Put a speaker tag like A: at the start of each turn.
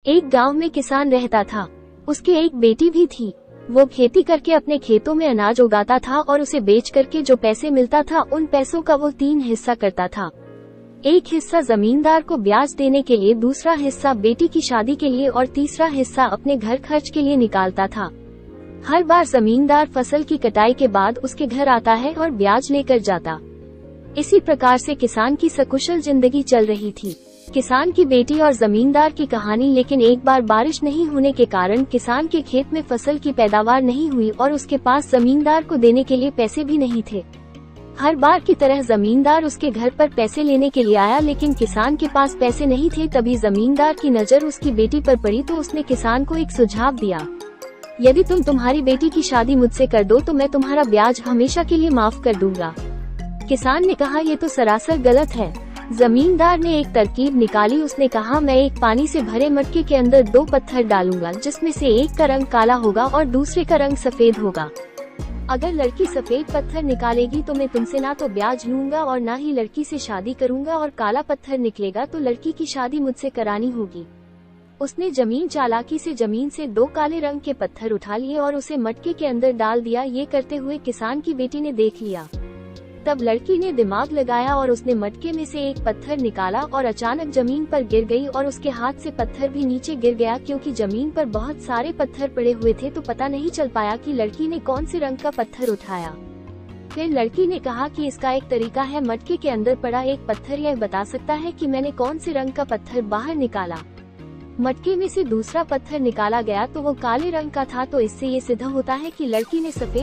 A: एक गांव में किसान रहता था। उसकी एक बेटी भी थी। वो खेती करके अपने खेतों में अनाज उगाता था और उसे बेच करके जो पैसे मिलता था उन पैसों का वो 3 हिस्सा करता था। एक हिस्सा जमींदार को ब्याज देने के लिए, दूसरा हिस्सा बेटी की शादी के लिए और तीसरा हिस्सा अपने घर खर्च के लिए निकालता था। हर बार जमींदार फसल की कटाई के बाद उसके घर आता है और ब्याज लेकर जाता। इसी प्रकार से किसान की सकुशल जिंदगी चल रही थी। किसान की बेटी और जमींदार की कहानी। लेकिन एक बार बारिश नहीं होने के कारण किसान के खेत में फसल की पैदावार नहीं हुई और उसके पास जमींदार को देने के लिए पैसे भी नहीं थे। हर बार की तरह जमींदार उसके घर पर पैसे लेने के लिए आया, लेकिन किसान के पास पैसे नहीं थे। तभी जमींदार की नजर उसकी बेटी पर पड़ी तो उसने किसान को एक सुझाव दिया। यदि तुम तुम्हारी बेटी की शादी मुझसे कर दो तो मैं तुम्हारा ब्याज हमेशा के लिए माफ कर दूंगा। किसान ने कहा, ये तो सरासर गलत है। जमींदार ने एक तरकीब निकाली। उसने कहा, मैं एक पानी से भरे मटके के अंदर 2 पत्थर डालूंगा, जिसमें से एक का रंग काला होगा और दूसरे का रंग सफेद होगा। अगर लड़की सफेद पत्थर निकालेगी तो मैं तुमसे ना तो ब्याज लूंगा और ना ही लड़की से शादी करूंगा, और काला पत्थर निकलेगा तो लड़की की शादी मुझसे करानी होगी। उसने जमीन चालाकी से जमीन से 2 काले रंग के पत्थर उठा लिए और उसे मटके के अंदर डाल दिया। ये करते हुए किसान की बेटी ने देख लिया। तब लड़की ने दिमाग लगाया और उसने मटके में से एक पत्थर निकाला और अचानक जमीन पर गिर गई और उसके हाथ से पत्थर भी नीचे गिर गया। क्योंकि जमीन पर बहुत सारे पत्थर पड़े हुए थे तो पता नहीं चल पाया कि लड़की ने कौन से रंग का पत्थर उठाया। फिर लड़की ने कहा कि इसका एक तरीका है, मटके के अंदर पड़ा एक पत्थर यह बता सकता है कि मैंने कौन से रंग का पत्थर बाहर निकाला। मटके में से दूसरा पत्थर निकाला गया तो वो काले रंग का था, तो इससे ये सिद्ध होता है कि लड़की ने सफेद